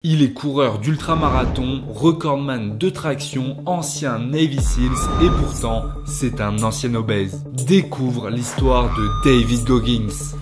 Il est coureur d'ultramarathon, recordman de traction, ancien Navy Seals et pourtant, c'est un ancien obèse. Découvre l'histoire de David Goggins.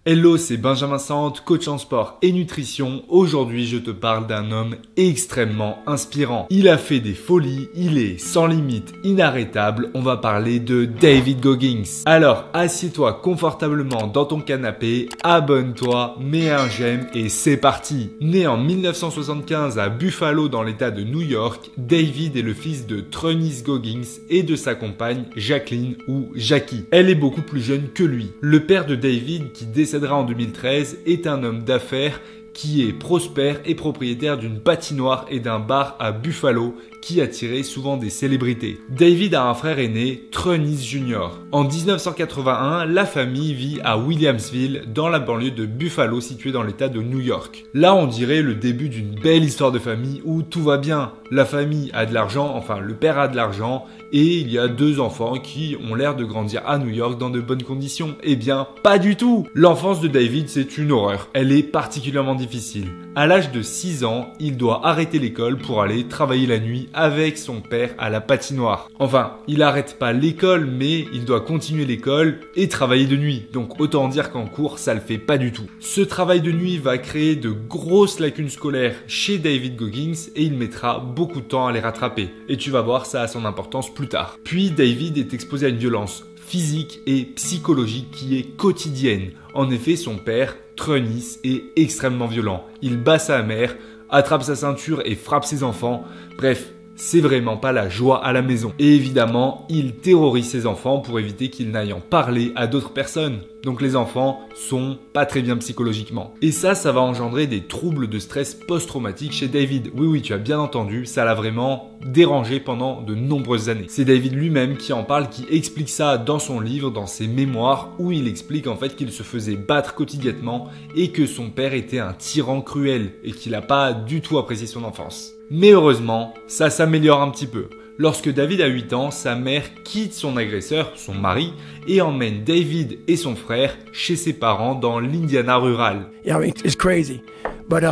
Hello, c'est Benjamin Sante, coach en sport et nutrition. Aujourd'hui, je te parle d'un homme extrêmement inspirant. Il a fait des folies, il est sans limite, inarrêtable. On va parler de David Goggins. Alors, assieds-toi confortablement dans ton canapé, abonne-toi, mets un j'aime et c'est parti. Né en 1975 à Buffalo dans l'état de New York, David est le fils de Trenice Goggins et de sa compagne Jacqueline ou Jackie. Elle est beaucoup plus jeune que lui. Le père de David, qui décédera en 2013, est un homme d'affaires qui est prospère et propriétaire d'une patinoire et d'un bar à Buffalo qui attirait souvent des célébrités. David a un frère aîné, Trenice Jr. En 1981, la famille vit à Williamsville, dans la banlieue de Buffalo située dans l'état de New York. Là, on dirait le début d'une belle histoire de famille où tout va bien. La famille a de l'argent, enfin le père a de l'argent et il y a deux enfants qui ont l'air de grandir à New York dans de bonnes conditions. Eh bien, pas du tout! L'enfance de David, c'est une horreur. Elle est particulièrement difficile. À l'âge de 6 ans, il doit arrêter l'école pour aller travailler la nuit avec son père à la patinoire. Enfin, il n'arrête pas l'école, mais il doit continuer l'école et travailler de nuit. Donc autant dire qu'en cours, ça le fait pas du tout. Ce travail de nuit va créer de grosses lacunes scolaires chez David Goggins et il mettra beaucoup de temps à les rattraper. Et tu vas voir, ça a son importance plus tard. Puis David est exposé à une violence physique et psychologique qui est quotidienne. En effet, son père, Trenice, est extrêmement violent. Il bat sa mère, attrape sa ceinture et frappe ses enfants. Bref, c'est vraiment pas la joie à la maison. Et évidemment, il terrorise ses enfants pour éviter qu'ils n'aillent en parler à d'autres personnes. Donc les enfants sont pas très bien psychologiquement. Et ça va engendrer des troubles de stress post-traumatique chez David. Oui, tu as bien entendu, ça l'a vraiment dérangé pendant de nombreuses années. C'est David lui-même qui en parle, qui explique ça dans son livre, dans ses mémoires, où il explique en fait qu'il se faisait battre quotidiennement et que son père était un tyran cruel et qu'il n'a pas du tout apprécié son enfance. Mais heureusement, ça s'améliore un petit peu. Lorsque David a 8 ans, sa mère quitte son agresseur, son mari, et emmène David et son frère chez ses parents dans l'Indiana rural. Yeah, I mean, it's crazy. But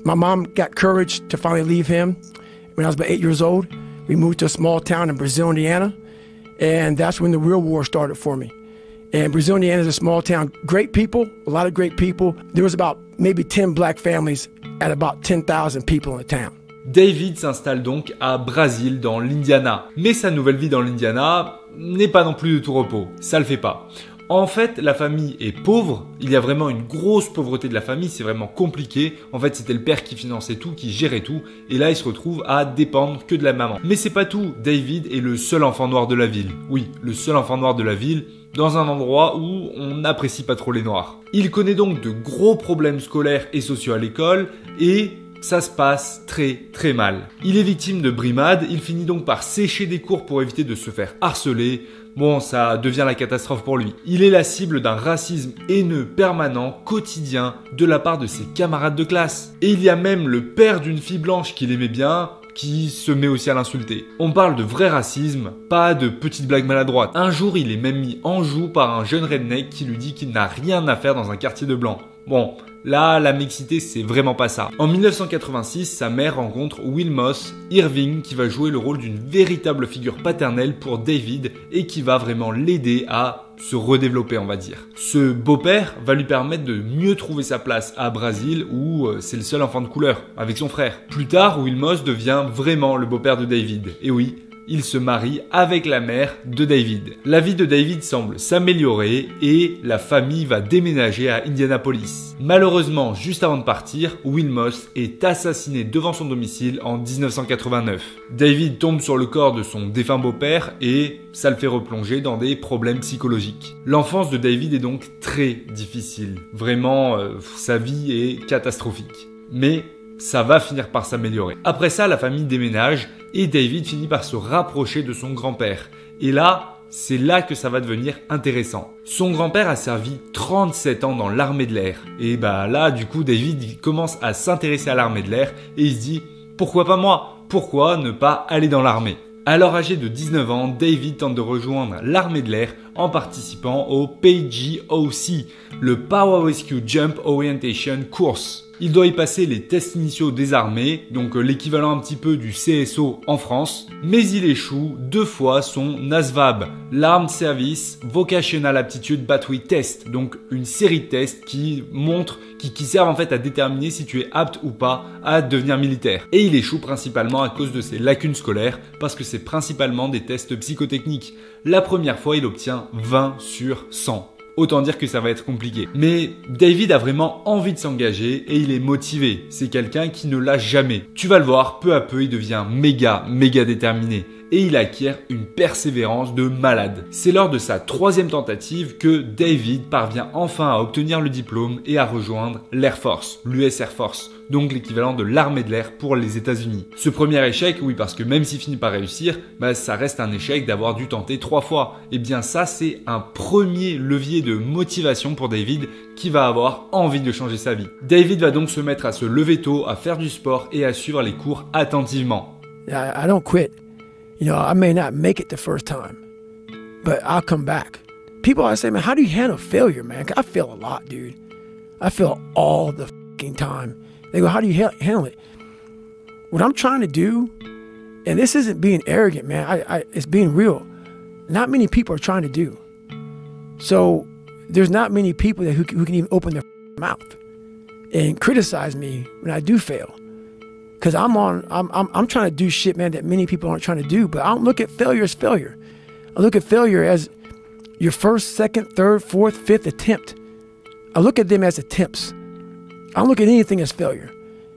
my mom got courage to finally leave him. When I was about 8 years old, we moved to a small town in Brazil, Indiana. And that's when the real war started for me. And Brazil, Indiana is a small town. Great people, a lot of great people. There was about maybe 10 black families at about 10,000 people in the town. David s'installe donc à Brazil dans l'Indiana. Mais sa nouvelle vie dans l'Indiana n'est pas non plus de tout repos. Ça le fait pas. En fait, la famille est pauvre. Il y a vraiment une grosse pauvreté de la famille. C'est vraiment compliqué. En fait, c'était le père qui finançait tout, qui gérait tout. Et là, il se retrouve à dépendre que de la maman. Mais c'est pas tout. David est le seul enfant noir de la ville. Oui, le seul enfant noir de la ville, dans un endroit où on n'apprécie pas trop les noirs. Il connaît donc de gros problèmes scolaires et sociaux à l'école et ça se passe très mal. Il est victime de brimades, il finit donc par sécher des cours pour éviter de se faire harceler. Bon, ça devient la catastrophe pour lui. Il est la cible d'un racisme haineux permanent, quotidien, de la part de ses camarades de classe. Et il y a même le père d'une fille blanche qu'il aimait bien, qui se met aussi à l'insulter. On parle de vrai racisme, pas de petites blagues maladroites. Un jour, il est même mis en joue par un jeune redneck qui lui dit qu'il n'a rien à faire dans un quartier de blancs. Bon, là, la mixité, c'est vraiment pas ça. En 1986, sa mère rencontre Will Moss Irving qui va jouer le rôle d'une véritable figure paternelle pour David et qui va vraiment l'aider à se redévelopper, on va dire. Ce beau-père va lui permettre de mieux trouver sa place à Brazil où c'est le seul enfant de couleur avec son frère. Plus tard, Will Moss devient vraiment le beau-père de David. Et oui, il se marie avec la mère de David. La vie de David semble s'améliorer et la famille va déménager à Indianapolis. Malheureusement, juste avant de partir, Will Moss est assassiné devant son domicile en 1989. David tombe sur le corps de son défunt beau-père et ça le fait replonger dans des problèmes psychologiques. L'enfance de David est donc très difficile. Vraiment, sa vie est catastrophique. Mais ça va finir par s'améliorer. Après ça, la famille déménage et David finit par se rapprocher de son grand-père. Et là, c'est là que ça va devenir intéressant. Son grand-père a servi 37 ans dans l'armée de l'air. Et là, du coup, David il commence à s'intéresser à l'armée de l'air et il se dit « Pourquoi pas moi ? Pourquoi ne pas aller dans l'armée ?» Alors âgé de 19 ans, David tente de rejoindre l'armée de l'air en participant au PGOC, le Power Rescue Jump Orientation Course. Il doit y passer les tests initiaux des armées, donc l'équivalent un petit peu du CSO en France, mais il échoue 2 fois son NASVAB, l'Armed Service Vocational Aptitude Battery Test, donc une série de tests qui servent en fait à déterminer si tu es apte ou pas à devenir militaire. Et il échoue principalement à cause de ses lacunes scolaires, parce que c'est principalement des tests psychotechniques. La première fois, il obtient 20 sur 100. Autant dire que ça va être compliqué. Mais David a vraiment envie de s'engager et il est motivé. C'est quelqu'un qui ne lâche jamais. Tu vas le voir, peu à peu, il devient méga déterminé. Et il acquiert une persévérance de malade. C'est lors de sa 3e tentative que David parvient enfin à obtenir le diplôme et à rejoindre l'Air Force, l'US Air Force, donc l'équivalent de l'armée de l'air pour les États-Unis. Ce premier échec, oui, parce que même s'il finit par réussir, ça reste un échec d'avoir dû tenter 3 fois. Et bien ça, c'est un premier levier de motivation pour David qui va avoir envie de changer sa vie. David va donc se mettre à se lever tôt, à faire du sport et à suivre les cours attentivement. I don't quit. You know, I may not make it the first time, but I'll come back. People always say, man, how do you handle failure, man? I fail a lot, dude. I fail all the fucking time. They go, how do you handle it? What I'm trying to do, and this isn't being arrogant, man. It's being real. Not many people are trying to do. So there's not many people who can even open their mouth and criticize me when I do fail. Because I'm trying to do shit, man, that many people aren't trying to do. But I don't look at failure as failure. I look at failure as your first, second, third, fourth, fifth attempt. I look at them as attempts. I don't look at anything as failure.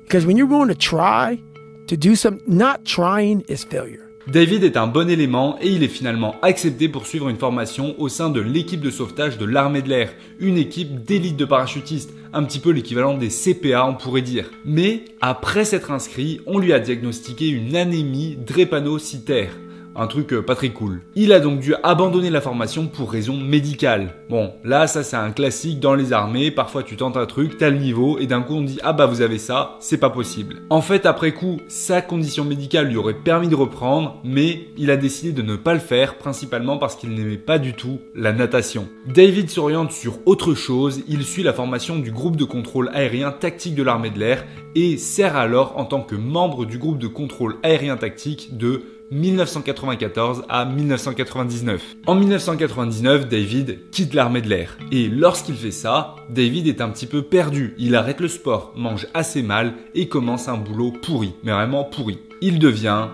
Because when you're willing to try to do something, not trying is failure. David est un bon élément et il est finalement accepté pour suivre une formation au sein de l'équipe de sauvetage de l'armée de l'air, une équipe d'élite de parachutistes, un petit peu l'équivalent des CPA on pourrait dire. Mais après s'être inscrit, on lui a diagnostiqué une anémie drépanocytaire. Un truc pas très cool. Il a donc dû abandonner la formation pour raison médicale. Bon, là, ça c'est un classique dans les armées. Parfois tu tentes un truc, t'as le niveau et d'un coup on dit « Ah bah vous avez ça, c'est pas possible ». En fait, après coup, sa condition médicale lui aurait permis de reprendre, mais il a décidé de ne pas le faire, principalement parce qu'il n'aimait pas du tout la natation. David s'oriente sur autre chose, il suit la formation du groupe de contrôle aérien tactique de l'armée de l'air et sert alors en tant que membre du groupe de contrôle aérien tactique de 1994 à 1999. En 1999, David quitte l'armée de l'air. Et lorsqu'il fait ça, David est un petit peu perdu. Il arrête le sport, mange assez mal et commence un boulot pourri, mais vraiment pourri. Il devient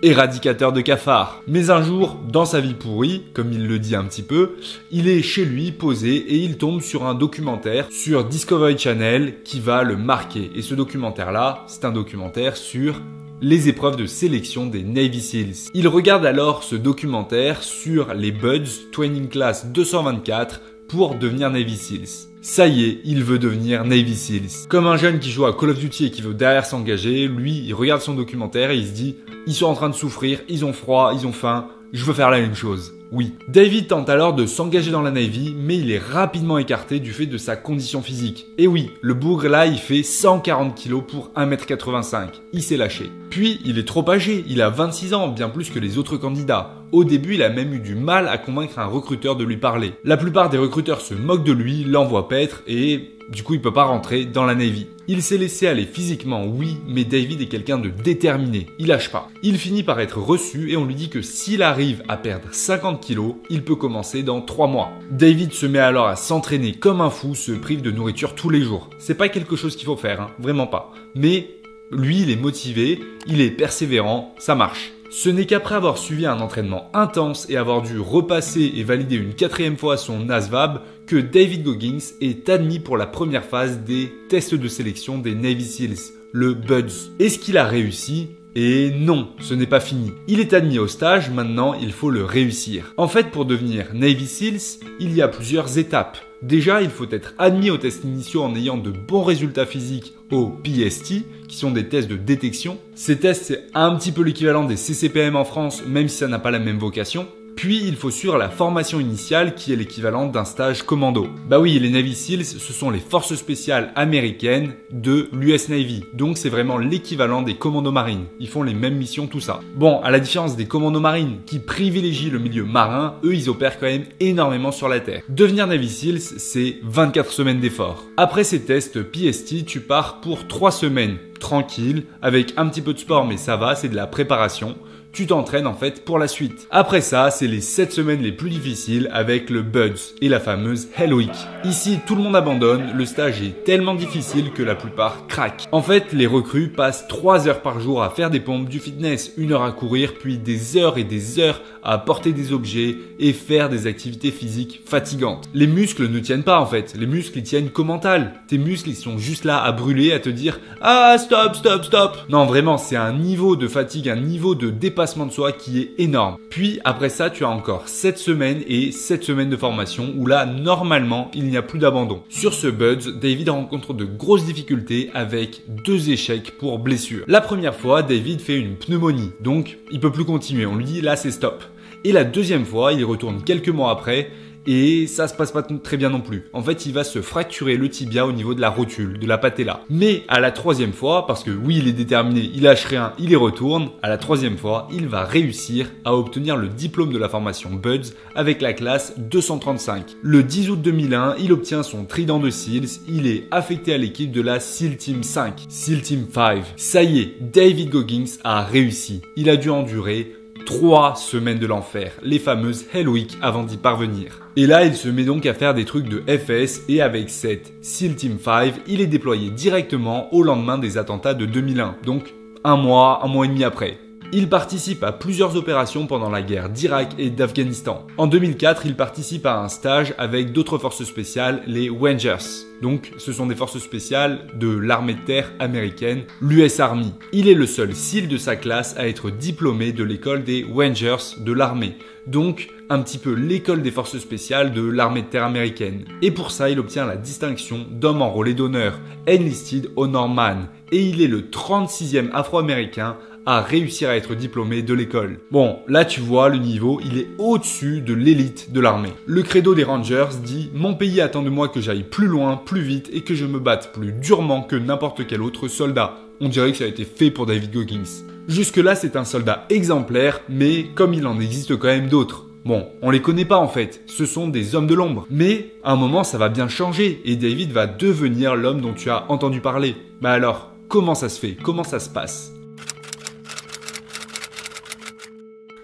éradicateur de cafards. Mais un jour, dans sa vie pourrie, comme il le dit un petit peu, il est chez lui posé et il tombe sur un documentaire sur Discovery Channel qui va le marquer. Et ce documentaire-là, c'est un documentaire sur les épreuves de sélection des Navy Seals. Il regarde alors ce documentaire sur les Buds Training Class 224 pour devenir Navy Seals. Ça y est, il veut devenir Navy Seals. Comme un jeune qui joue à Call of Duty et qui veut derrière s'engager, lui, il regarde son documentaire et il se dit « Ils sont en train de souffrir, ils ont froid, ils ont faim, je veux faire la même chose. » Oui. David tente alors de s'engager dans la Navy, mais il est rapidement écarté du fait de sa condition physique. Et oui, le bougre là, il fait 140 kg pour 1m85. Il s'est lâché. Puis, il est trop âgé, il a 26 ans, bien plus que les autres candidats. Au début, il a même eu du mal à convaincre un recruteur de lui parler. La plupart des recruteurs se moquent de lui, l'envoient paître et du coup, il peut pas rentrer dans la Navy. Il s'est laissé aller physiquement, oui, mais David est quelqu'un de déterminé. Il lâche pas. Il finit par être reçu et on lui dit que s'il arrive à perdre 50 kilos, il peut commencer dans 3 mois. David se met alors à s'entraîner comme un fou, se prive de nourriture tous les jours. C'est pas quelque chose qu'il faut faire, hein, vraiment pas. Mais lui, il est motivé, il est persévérant, ça marche. Ce n'est qu'après avoir suivi un entraînement intense et avoir dû repasser et valider une 4e fois son NASVAB que David Goggins est admis pour la première phase des tests de sélection des Navy Seals, le BUDS. Est-ce qu'il a réussi ? Et non, ce n'est pas fini. Il est admis au stage, maintenant il faut le réussir. En fait, pour devenir Navy Seals, il y a plusieurs étapes. Déjà, il faut être admis aux tests initiaux en ayant de bons résultats physiques au PST, qui sont des tests de détection. Ces tests, c'est un petit peu l'équivalent des CCPM en France, même si ça n'a pas la même vocation. Puis il faut suivre la formation initiale qui est l'équivalent d'un stage commando. Bah oui, les Navy SEALs, ce sont les forces spéciales américaines de l'US Navy. Donc c'est vraiment l'équivalent des commandos marines. Ils font les mêmes missions, tout ça. Bon, à la différence des commandos marines qui privilégient le milieu marin, eux ils opèrent quand même énormément sur la terre. Devenir Navy SEALs, c'est 24 semaines d'efforts. Après ces tests PST, tu pars pour 3 semaines, tranquille, avec un petit peu de sport mais ça va, c'est de la préparation. Tu t'entraînes en fait pour la suite. Après ça, c'est les 7 semaines les plus difficiles avec le BUD/S et la fameuse Hell Week. Ici, tout le monde abandonne, le stage est tellement difficile que la plupart craquent. En fait, les recrues passent 3 heures par jour à faire des pompes, du fitness, 1 heure à courir, puis des heures et des heures à porter des objets et faire des activités physiques fatigantes. Les muscles ne tiennent pas en fait, les muscles ils tiennent qu'au mental. Tes muscles ils sont juste là à brûler, à te dire « Ah stop, stop, stop !» Non vraiment, c'est un niveau de fatigue, un niveau de dépassement de soi qui est énorme. Puis après ça, tu as encore 7 semaines et 7 semaines de formation où là, normalement, il n'y a plus d'abandon. Sur ce BUD/S, David rencontre de grosses difficultés avec 2 échecs pour blessure. La première fois, David fait une pneumonie, donc il peut plus continuer. On lui dit là, c'est stop. Et la deuxième fois, il y retourne quelques mois après et ça se passe pas très bien non plus. En fait, il va se fracturer le tibia au niveau de la rotule, de la patella. Mais à la 3e fois, parce que oui, il est déterminé, il lâche rien, il y retourne, à la 3e fois, il va réussir à obtenir le diplôme de la formation BUD/S avec la classe 235. Le 10 août 2001, il obtient son trident de SEALs, il est affecté à l'équipe de la SEAL Team 5, SEAL Team 5. Ça y est, David Goggins a réussi. Il a dû endurer 3 semaines de l'enfer, les fameuses Hell Week avant d'y parvenir. Et là, il se met donc à faire des trucs de FS et avec cette SEAL Team 5, il est déployé directement au lendemain des attentats de 2001. Donc, un mois et demi après. Il participe à plusieurs opérations pendant la guerre d'Irak et d'Afghanistan. En 2004, il participe à un stage avec d'autres forces spéciales, les Rangers. Donc, ce sont des forces spéciales de l'armée de terre américaine, l'US Army. Il est le seul SEAL de sa classe à être diplômé de l'école des Rangers de l'armée. Donc, un petit peu l'école des forces spéciales de l'armée de terre américaine. Et pour ça, il obtient la distinction d'homme enrôlé d'honneur, Enlisted Honor Man. Et il est le 36e afro-américain à réussir à être diplômé de l'école. Bon, là tu vois, le niveau, il est au-dessus de l'élite de l'armée. Le credo des Rangers dit « Mon pays attend de moi que j'aille plus loin, plus vite et que je me batte plus durement que n'importe quel autre soldat. » On dirait que ça a été fait pour David Goggins. Jusque-là, c'est un soldat exemplaire, mais comme il en existe quand même d'autres. Bon, on les connaît pas en fait, ce sont des hommes de l'ombre. Mais à un moment, ça va bien changer et David va devenir l'homme dont tu as entendu parler. Bah alors, comment ça se fait? Comment ça se passe?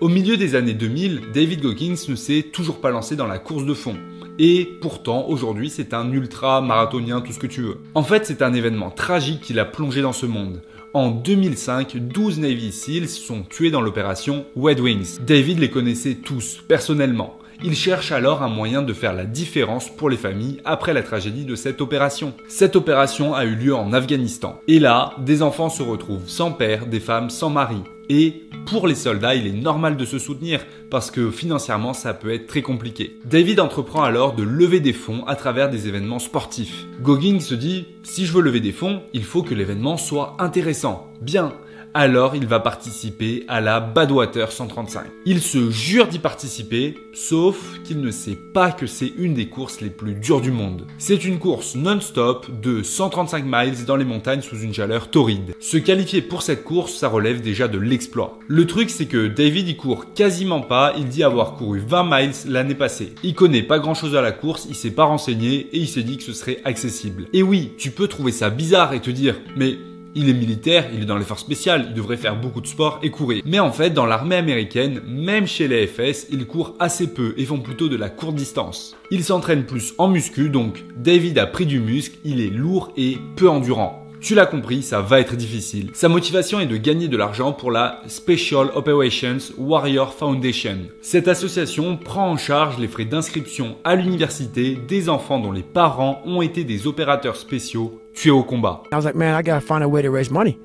Au milieu des années 2000, David Goggins ne s'est toujours pas lancé dans la course de fond. Et pourtant, aujourd'hui, c'est un ultra-marathonien, tout ce que tu veux. En fait, c'est un événement tragique qui l'a plongé dans ce monde. En 2005, 12 Navy SEALs sont tués dans l'opération Red Wings. David les connaissait tous, personnellement. Il cherche alors un moyen de faire la différence pour les familles après la tragédie de cette opération. Cette opération a eu lieu en Afghanistan. Et là, des enfants se retrouvent sans père, des femmes sans mari. Et pour les soldats, il est normal de se soutenir parce que financièrement, ça peut être très compliqué. David entreprend alors de lever des fonds à travers des événements sportifs. Goggins se dit, si je veux lever des fonds, il faut que l'événement soit intéressant. Bien. Alors il va participer à la Badwater 135. Il se jure d'y participer, sauf qu'il ne sait pas que c'est une des courses les plus dures du monde. C'est une course non-stop de 135 miles dans les montagnes sous une chaleur torride. Se qualifier pour cette course, ça relève déjà de l'exploit. Le truc c'est que David y court quasiment pas, il dit avoir couru 20 miles l'année passée. Il connaît pas grand chose à la course, il s'est pas renseigné et il s'est dit que ce serait accessible. Et oui, tu peux trouver ça bizarre et te dire, mais il est militaire, il est dans les forces spéciales, il devrait faire beaucoup de sport et courir. Mais en fait, dans l'armée américaine, même chez les FS, ils courent assez peu et font plutôt de la courte distance. Ils s'entraînent plus en muscu, donc David a pris du muscle, il est lourd et peu endurant. Tu l'as compris, ça va être difficile. Sa motivation est de gagner de l'argent pour la Special Operations Warrior Foundation. Cette association prend en charge les frais d'inscription à l'université des enfants dont les parents ont été des opérateurs spéciaux tués au combat. I was like, man, I gotta find a way to raise money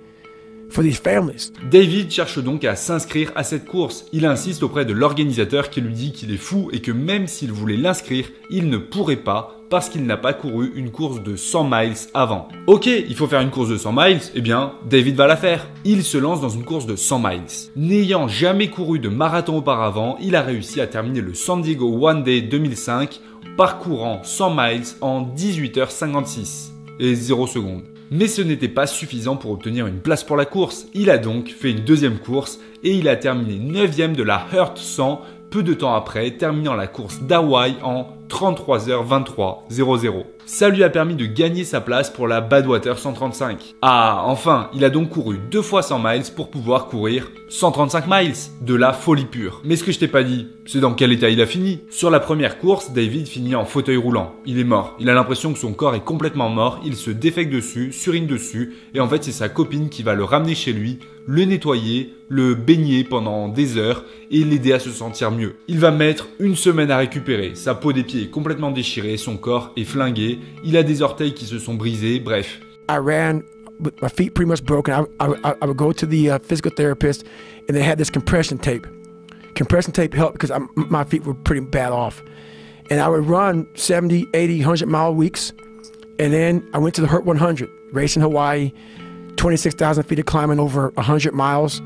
for these families. David cherche donc à s'inscrire à cette course. Il insiste auprès de l'organisateur qui lui dit qu'il est fou et que même s'il voulait l'inscrire, il ne pourrait pas parce qu'il n'a pas couru une course de 100 miles avant. Ok, il faut faire une course de 100 miles, eh bien, David va la faire. Il se lance dans une course de 100 miles. N'ayant jamais couru de marathon auparavant, il a réussi à terminer le San Diego One Day 2005, parcourant 100 miles en 18h56 et 0 secondes. Mais ce n'était pas suffisant pour obtenir une place pour la course. Il a donc fait une deuxième course et il a terminé 9e de la Hurt 100 peu de temps après, terminant la course d'Hawaï en 33h23.00. Ça lui a permis de gagner sa place pour la Badwater 135. Ah, enfin, il a donc couru 2 fois 100 miles pour pouvoir courir 135 miles. De la folie pure. Mais ce que je t'ai pas dit, c'est dans quel état il a fini. Sur la première course, David finit en fauteuil roulant. Il est mort. Il a l'impression que son corps est complètement mort. Il se défecte dessus, surine dessus. Et en fait, c'est sa copine qui va le ramener chez lui, le nettoyer, le baigner pendant des heures et l'aider à se sentir mieux. Il va mettre une semaine à récupérer. Sa peau des pieds est complètement déchirée, son corps est flingué. Il a des orteils qui se sont brisés, bref. I ran with my feet pretty much broken. I would go to the physical therapist and they had this compression tape. Compression tape helped because my feet were pretty bad off. And I would run 70, 80, 100-mile weeks. And then I went to the Hurt 100, race in Hawaii, 26,000 feet of climbing over 100 miles.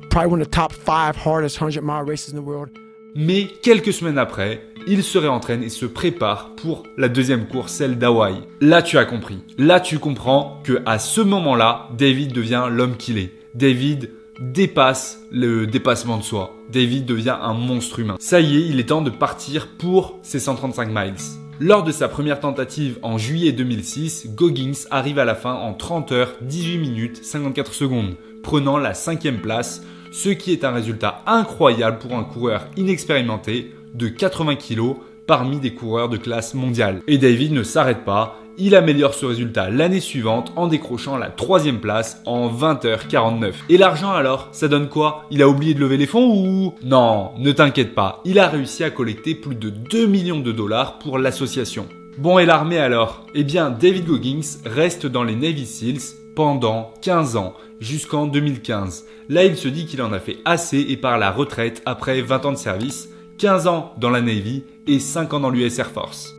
Probably one of the top 5 hardest 100-mile races in the world. Mais quelques semaines après, il se réentraîne et se prépare pour la deuxième course, celle d'Hawaï. Là, tu as compris. Là, tu comprends que à ce moment-là, David devient l'homme qu'il est. David dépasse le dépassement de soi. David devient un monstre humain. Ça y est, il est temps de partir pour ses 135 miles. Lors de sa première tentative en juillet 2006, Goggins arrive à la fin en 30 heures, 18 minutes, 54 secondes, prenant la 5e place, ce qui est un résultat incroyable pour un coureur inexpérimenté de 80 kg parmi des coureurs de classe mondiale. Et David ne s'arrête pas, il améliore ce résultat l'année suivante en décrochant la 3e place en 20h49. Et l'argent alors, ça donne quoi? Il a oublié de lever les fonds ou... Non, ne t'inquiète pas, il a réussi à collecter plus de 2 millions de dollars pour l'association. Bon, et l'armée alors? Eh bien, David Goggins reste dans les Navy Seals pendant 15 ans, jusqu'en 2015. Là, il se dit qu'il en a fait assez et part à la retraite après 20 ans de service, 15 ans dans la Navy et 5 ans dans l'US Air Force.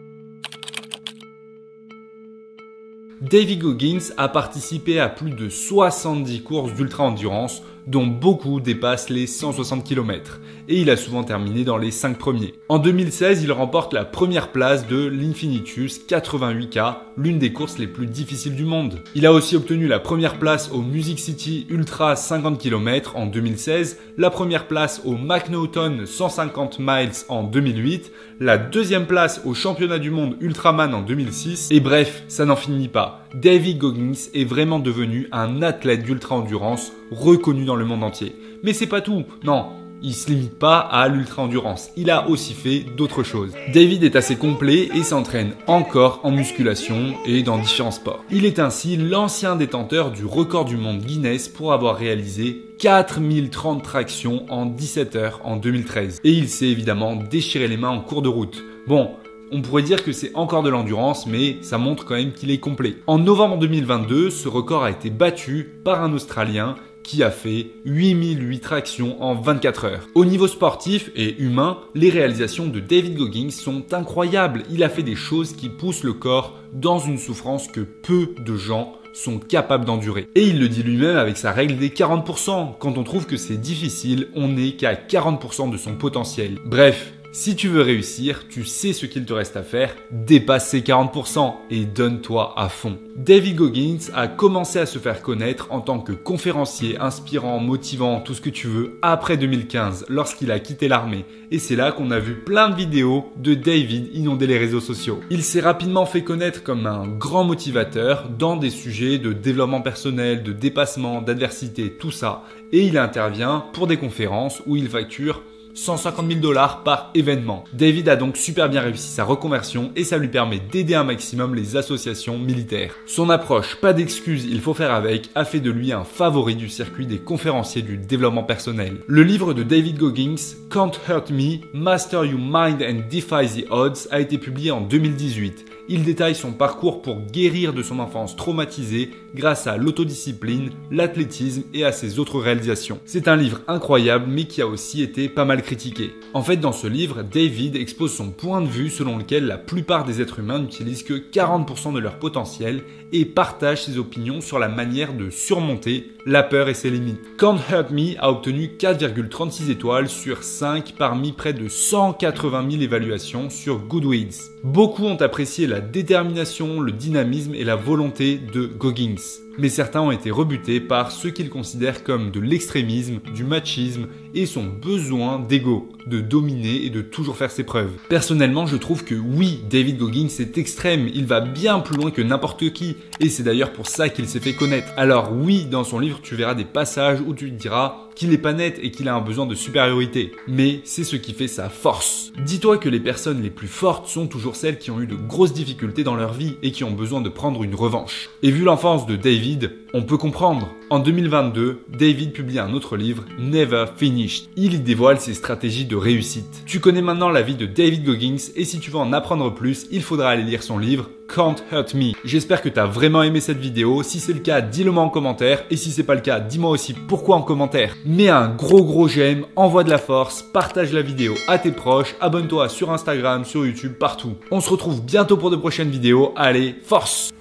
David Goggins a participé à plus de 70 courses d'ultra-endurance, dont beaucoup dépassent les 160 km, et il a souvent terminé dans les 5 premiers. En 2016, il remporte la première place de l'Infinitus 88K, l'une des courses les plus difficiles du monde. Il a aussi obtenu la première place au Music City Ultra 50 km en 2016, la première place au McNaughton 150 miles en 2008, la deuxième place au championnat du monde Ultraman en 2006, et bref, ça n'en finit pas. David Goggins est vraiment devenu un athlète d'ultra-endurance reconnu dans le monde entier. Mais c'est pas tout, non, il se limite pas à l'ultra-endurance, il a aussi fait d'autres choses. David est assez complet et s'entraîne encore en musculation et dans différents sports. Il est ainsi l'ancien détenteur du record du monde Guinness pour avoir réalisé 4030 tractions en 17 heures en 2013. Et il s'est évidemment déchiré les mains en cours de route. Bon, on pourrait dire que c'est encore de l'endurance, mais ça montre quand même qu'il est complet. En novembre 2022, ce record a été battu par un Australien qui a fait 8008 tractions en 24 heures. Au niveau sportif et humain, les réalisations de David Goggins sont incroyables. Il a fait des choses qui poussent le corps dans une souffrance que peu de gens sont capables d'endurer. Et il le dit lui-même avec sa règle des 40%. Quand on trouve que c'est difficile, on n'est qu'à 40% de son potentiel. Bref, si tu veux réussir, tu sais ce qu'il te reste à faire, dépasse ces 40% et donne-toi à fond. David Goggins a commencé à se faire connaître en tant que conférencier inspirant, motivant, tout ce que tu veux, après 2015, lorsqu'il a quitté l'armée. Et c'est là qu'on a vu plein de vidéos de David inonder les réseaux sociaux. Il s'est rapidement fait connaître comme un grand motivateur dans des sujets de développement personnel, de dépassement, d'adversité, tout ça. Et il intervient pour des conférences où il facture 150 000 $ par événement. David a donc super bien réussi sa reconversion et ça lui permet d'aider un maximum les associations militaires. Son approche, pas d'excuses, il faut faire avec, a fait de lui un favori du circuit des conférenciers du développement personnel. Le livre de David Goggins, Can't Hurt Me, Master Your Mind and Defy the Odds, a été publié en 2018. il détaille son parcours pour guérir de son enfance traumatisée grâce à l'autodiscipline, l'athlétisme et à ses autres réalisations. C'est un livre incroyable mais qui a aussi été pas mal critiqué. En fait, dans ce livre, David expose son point de vue selon lequel la plupart des êtres humains n'utilisent que 40% de leur potentiel et partage ses opinions sur la manière de surmonter la peur et ses limites. Can't Hurt Me a obtenu 4,36 étoiles sur 5 parmi près de 180 000 évaluations sur Goodreads. Beaucoup ont apprécié la détermination, le dynamisme et la volonté de Goggins. Mais certains ont été rebutés par ce qu'ils considèrent comme de l'extrémisme, du machisme et son besoin d'ego, de dominer et de toujours faire ses preuves. Personnellement, je trouve que oui, David Goggins est extrême, il va bien plus loin que n'importe qui, et c'est d'ailleurs pour ça qu'il s'est fait connaître. Alors oui, dans son livre, tu verras des passages où tu te diras qu'il est pas net et qu'il a un besoin de supériorité. Mais c'est ce qui fait sa force. Dis-toi que les personnes les plus fortes sont toujours celles qui ont eu de grosses difficultés dans leur vie et qui ont besoin de prendre une revanche. Et vu l'enfance de David, on peut comprendre. En 2022, David publie un autre livre, Never Finished. Il y dévoile ses stratégies de réussite. Tu connais maintenant la vie de David Goggins et si tu veux en apprendre plus, il faudra aller lire son livre Can't Hurt Me. J'espère que tu as vraiment aimé cette vidéo. Si c'est le cas, dis-le-moi en commentaire. Et si c'est pas le cas, dis-moi aussi pourquoi en commentaire. Mets un gros j'aime, envoie de la force, partage la vidéo à tes proches, abonne-toi sur Instagram, sur YouTube, partout. On se retrouve bientôt pour de prochaines vidéos. Allez, force!